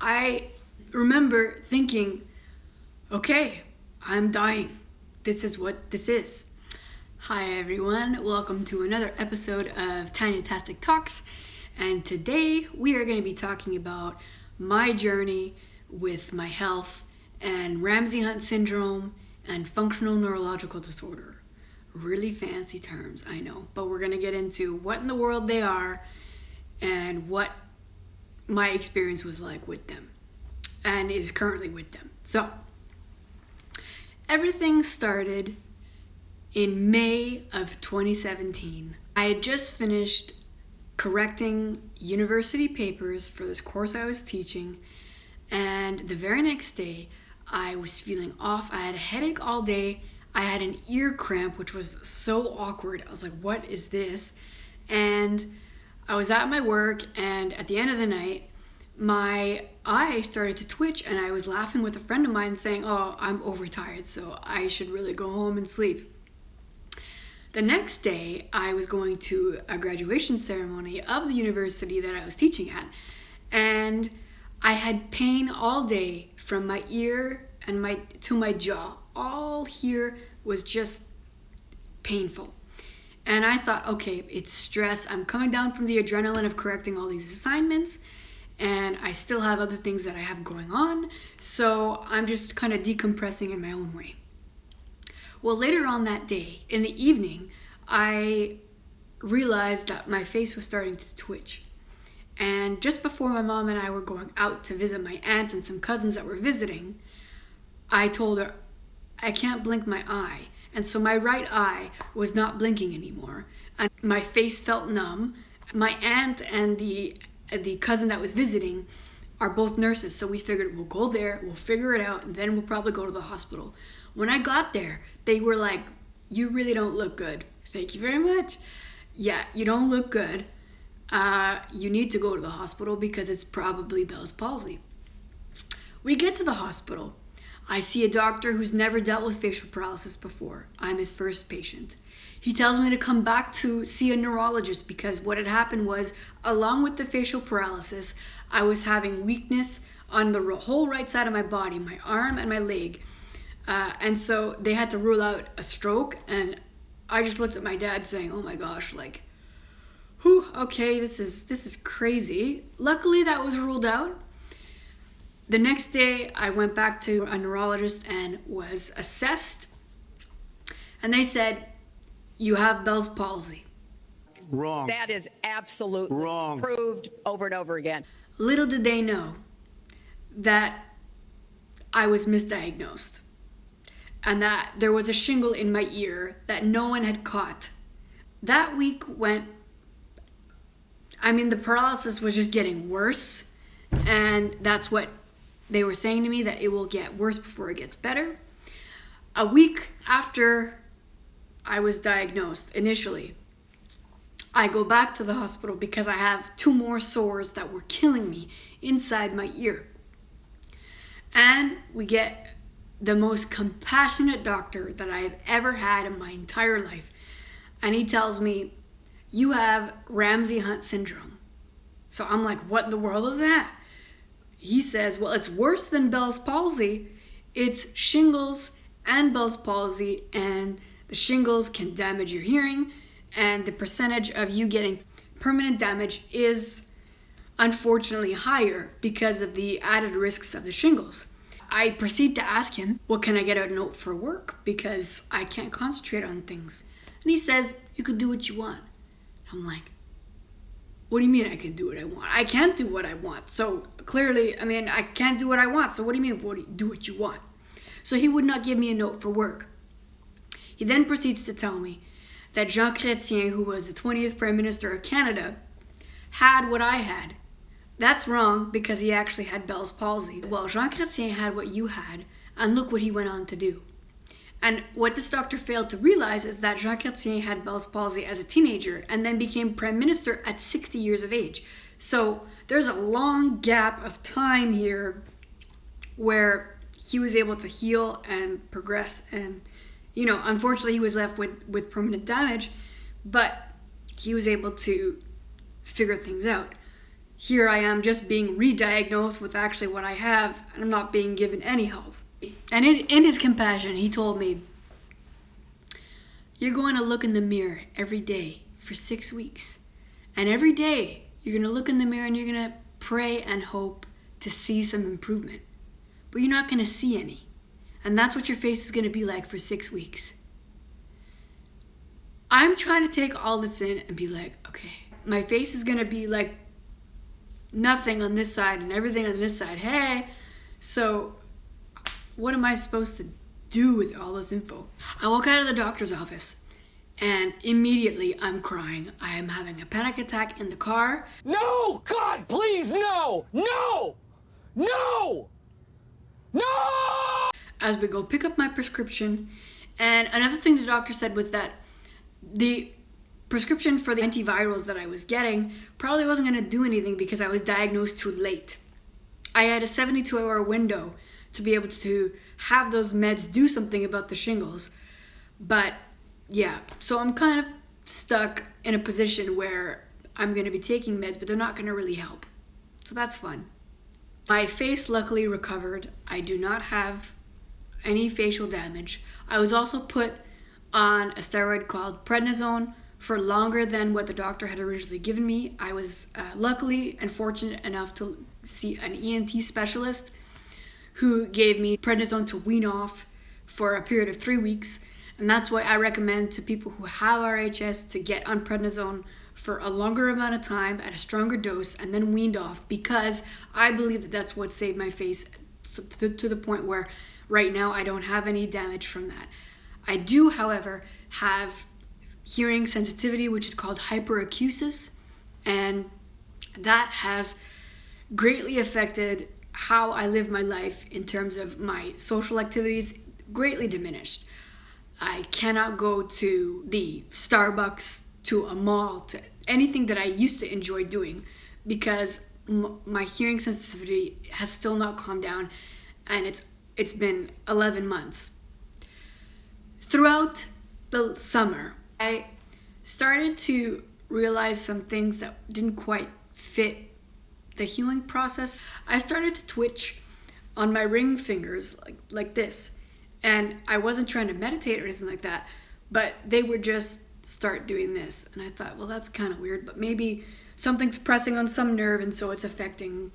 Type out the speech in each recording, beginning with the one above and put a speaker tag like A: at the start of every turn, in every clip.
A: I remember thinking, okay, I'm dying. This is what this is. Hi everyone, welcome to another episode of Tiny-tastic Talks. And today we are going to be talking about my journey with my health and Ramsay Hunt syndrome and functional neurological disorder. Really fancy terms, I know, but we're going to get into what in the world they are and what my experience was like with them and is currently with them. So, everything started in May of 2017. I had just finished correcting university papers for this course I was teaching, and the very next day I was feeling off. I had a headache all day. I had an ear cramp, which was so awkward. I was like, what is this? And I was at my work, and at the end of the night, my eye started to twitch, and I was laughing with a friend of mine saying, oh, I'm overtired, so I should really go home and sleep. The next day, I was going to a graduation ceremony of the university that I was teaching at, and I had pain all day from my ear and to my jaw. All here was just painful. And I thought, okay, it's stress. I'm coming down from the adrenaline of correcting all these assignments, and I still have other things that I have going on, so I'm just kind of decompressing in my own way. Well, later on that day, in the evening, I realized that my face was starting to twitch. And just before my mom and I were going out to visit my aunt and some cousins that were visiting, I told her, I can't blink my eye. And so my right eye was not blinking anymore. And my face felt numb. My aunt and the cousin that was visiting are both nurses, so we figured we'll go there, we'll figure it out, and then we'll probably go to the hospital. When I got there, they were like, you really don't look good. Thank you very much. Yeah, you don't look good. You need to go to the hospital because it's probably Bell's palsy. We get to the hospital. I see a doctor who's never dealt with facial paralysis before. I'm his first patient. He tells me to come back to see a neurologist because what had happened was, along with the facial paralysis, I was having weakness on the whole right side of my body, my arm and my leg. And so they had to rule out a stroke, and I just looked at my dad saying, oh my gosh, like, whew, okay, this is crazy. Luckily that was ruled out. The next day I went back to a neurologist and was assessed, and they said, you have Bell's palsy.
B: Wrong.
C: That is absolutely
B: wrong.
C: Proved over and over again.
A: Little did they know that I was misdiagnosed and that there was a shingle in my ear that no one had caught. That week went, the paralysis was just getting worse, and that's what they were saying to me, that it will get worse before it gets better. A week after I was diagnosed initially, I go back to the hospital because I have 2 more sores that were killing me inside my ear. And we get the most compassionate doctor that I have ever had in my entire life. And he tells me, you have Ramsay Hunt syndrome. So I'm like, what in the world is that? He says, well, it's worse than Bell's palsy. It's shingles and Bell's palsy, and the shingles can damage your hearing, and the percentage of you getting permanent damage is unfortunately higher because of the added risks of the shingles. I proceed to ask him, well, can I get a note for work because I can't concentrate on things? And he says, you could do what you want. I'm like, what do you mean I can do what I want? I can't do what I want. So clearly, I can't do what I want. So what do you mean, do what you want? So he would not give me a note for work. He then proceeds to tell me that Jean Chrétien, who was the 20th Prime Minister of Canada, had what I had. That's wrong because he actually had Bell's palsy. Well, Jean Chrétien had what you had, and look what he went on to do. And what this doctor failed to realize is that Jean Chrétien had Bell's palsy as a teenager and then became Prime Minister at 60 years of age. So there's a long gap of time here where he was able to heal and progress, and unfortunately he was left with permanent damage, but he was able to figure things out. here I am just being re-diagnosed with actually what I have, and I'm not being given any help. And in his compassion, he told me, you're going to look in the mirror every day for 6 weeks. And every day, you're going to look in the mirror and you're going to pray and hope to see some improvement. But you're not going to see any. And that's what your face is going to be like for 6 weeks. I'm trying to take all this in and be like, okay, my face is going to be like nothing on this side and everything on this side. Hey, so what am I supposed to do with all this info? I walk out of the doctor's office and immediately I'm crying. I am having a panic attack in the car.
B: No! God, please, no! No! No! No!
A: As we go pick up my prescription. And another thing the doctor said was that the prescription for the antivirals that I was getting probably wasn't going to do anything because I was diagnosed too late. I had a 72-hour window to be able to have those meds do something about the shingles. But yeah, so I'm kind of stuck in a position where I'm going to be taking meds, but they're not going to really help. So that's fun. My face luckily recovered. I do not have any facial damage. I was also put on a steroid called prednisone for longer than what the doctor had originally given me. I was luckily and fortunate enough to see an ENT specialist who gave me prednisone to wean off for a period of 3 weeks. And that's why I recommend to people who have RHS to get on prednisone for a longer amount of time at a stronger dose and then weaned off, because I believe that that's what saved my face to the point where right now I don't have any damage from that. I do, however, have hearing sensitivity, which is called hyperacusis, and that has greatly affected how I live my life in terms of my social activities, greatly diminished. I cannot go to the Starbucks, to a mall, to anything that I used to enjoy doing because my hearing sensitivity has still not calmed down, and it's been 11 months. Throughout the summer, I started to realize some things that didn't quite fit the healing process. I started to twitch on my ring fingers like this. And I wasn't trying to meditate or anything like that, but they would just start doing this. And I thought, well, that's kind of weird, but maybe something's pressing on some nerve and so it's affecting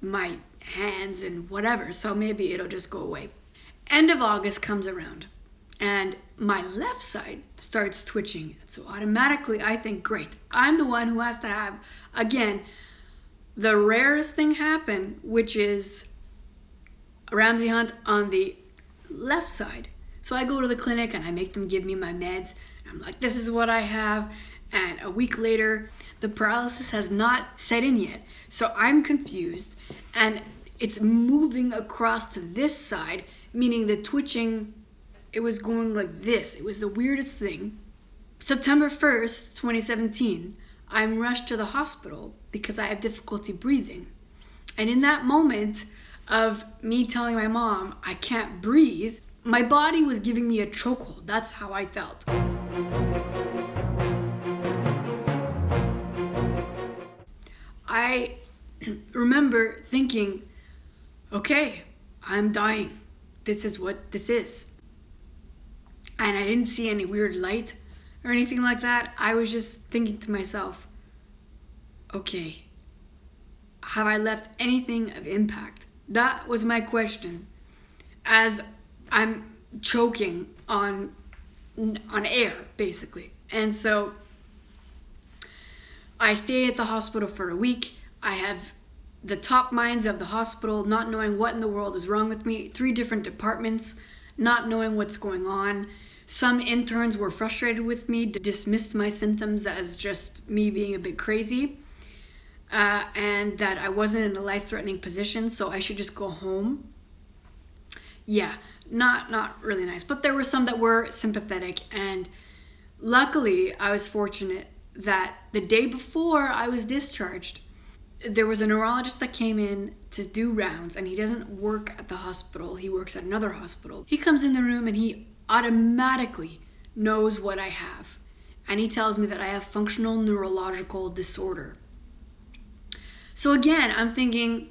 A: my hands and whatever. So maybe it'll just go away. End of August comes around and my left side starts twitching. So automatically I think, great, I'm the one who has to have, again, the rarest thing happen, which is a Ramsay Hunt on the left side. So I go to the clinic and I make them give me my meds. I'm like, this is what I have. And a week later, the paralysis has not set in yet. So I'm confused and it's moving across to this side, meaning the twitching, it was going like this. It was the weirdest thing. September 1st, 2017, I'm rushed to the hospital because I have difficulty breathing. And in that moment of me telling my mom I can't breathe, my body was giving me a chokehold. That's how I felt. I remember thinking, okay, I'm dying. This is what this is. And I didn't see any weird light or anything like that. I was just thinking to myself, okay, have I left anything of impact? That was my question as I'm choking on air, basically. And so I stayed at the hospital for a week. I have the top minds of the hospital not knowing what in the world is wrong with me, 3 different departments not knowing what's going on. Some interns were frustrated with me, dismissed my symptoms as just me being a bit crazy. And that I wasn't in a life-threatening position, so I should just go home. Yeah, not really nice. But there were some that were sympathetic, and luckily I was fortunate that the day before I was discharged, there was a neurologist that came in to do rounds, and he doesn't work at the hospital, he works at another hospital. He comes in the room and he automatically knows what I have, and he tells me that I have functional neurological disorder. So again, I'm thinking,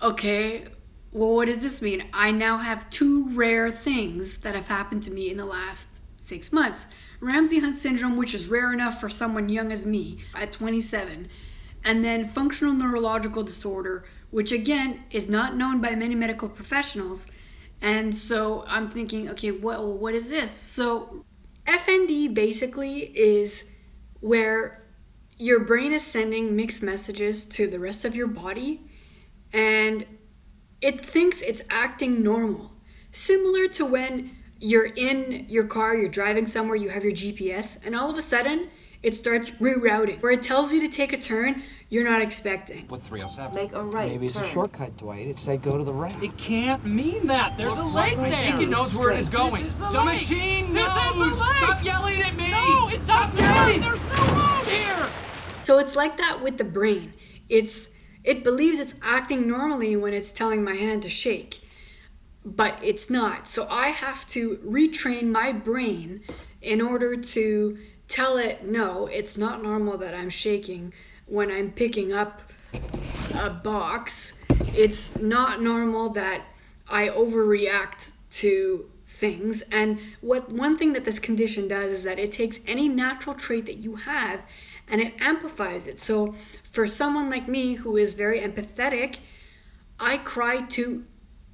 A: okay, well, what does this mean? I now have two rare things that have happened to me in the last 6 months. Ramsay Hunt syndrome, which is rare enough for someone young as me at 27, and then functional neurological disorder, which again is not known by many medical professionals. And so I'm thinking, okay, what is this? So FND basically is where your brain is sending mixed messages to the rest of your body, and it thinks it's acting normal. Similar to when you're in your car, you're driving somewhere, you have your GPS, and all of a sudden, it starts rerouting, where it tells you to take a turn you're not expecting.
D: What 307?
E: Make a right
D: Maybe it's
E: turn.
D: a shortcut, Dwight. It said go to the right.
F: It can't mean that. There's a lake there.
B: I think it knows where it is going.
F: This is the
B: The
F: lake.
B: machine
F: This
B: knows.
F: is the lake.
B: Stop yelling at me.
F: No, it's
B: Stop
F: not there.
B: yelling.
F: There's no road here.
A: So it's like that with the brain. It believes it's acting normally when it's telling my hand to shake, but it's not. So I have to retrain my brain in order to tell it, no, it's not normal that I'm shaking when I'm picking up a box. It's not normal that I overreact to things. And one thing that this condition does is that it takes any natural trait that you have and it amplifies it. So for someone like me who is very empathetic, I cry to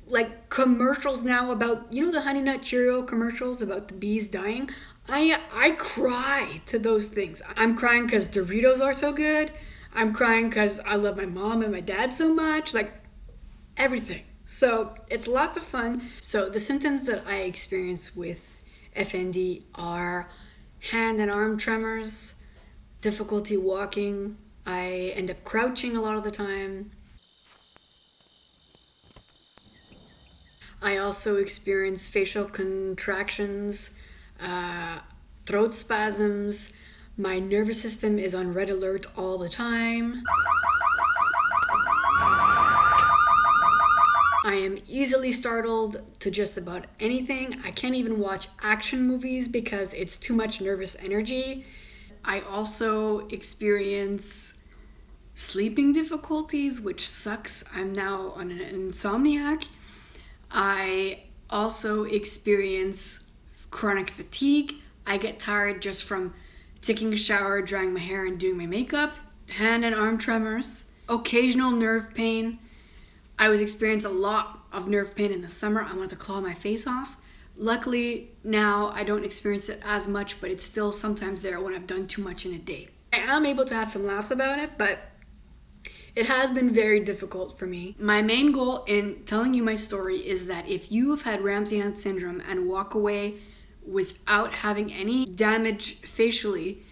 A: like commercials now about, you know, the Honey Nut Cheerio commercials about the bees dying. I cry to those things. I'm crying because Doritos are so good. I'm crying because I love my mom and my dad so much. Like everything. So it's lots of fun. So the symptoms that I experience with FND are hand and arm tremors, difficulty walking. I end up crouching a lot of the time. I also experience facial contractions, throat spasms. My nervous system is on red alert all the time. I am easily startled to just about anything. I can't even watch action movies because it's too much nervous energy. I also experience sleeping difficulties, which sucks. I'm now an insomniac. I also experience chronic fatigue. I get tired just from taking a shower, drying my hair, and doing my makeup. Hand and arm tremors. Occasional nerve pain. I was experiencing a lot of nerve pain in the summer. I wanted to claw my face off. Luckily, now I don't experience it as much, but it's still sometimes there when I've done too much in a day. I am able to have some laughs about it, but it has been very difficult for me. My main goal in telling you my story is that if you have had Ramsay Hunt syndrome and walk away without having any damage facially,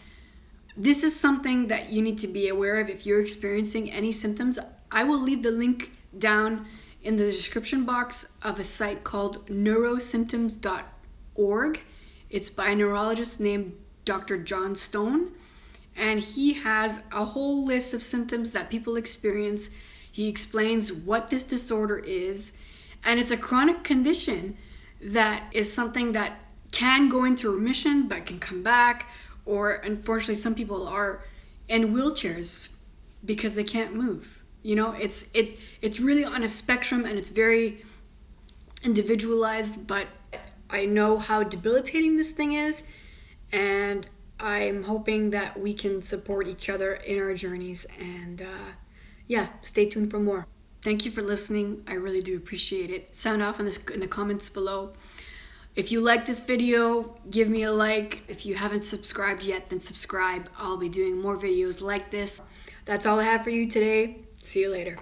A: this is something that you need to be aware of if you're experiencing any symptoms. I will leave the link down in the description box of a site called neurosymptoms.org. It's by a neurologist named Dr. John Stone. And he has a whole list of symptoms that people experience. He explains what this disorder is. And it's a chronic condition that is something that can go into remission but can come back. Or unfortunately, some people are in wheelchairs because they can't move. You know, it's really on a spectrum and it's very individualized, but I know how debilitating this thing is, and I'm hoping that we can support each other in our journeys. And stay tuned for more. Thank you for listening. I really do appreciate it. Sound off in the comments below. If you like this video, give me a like. If you haven't subscribed yet, then subscribe. I'll be doing more videos like this. That's all I have for you today. See you later.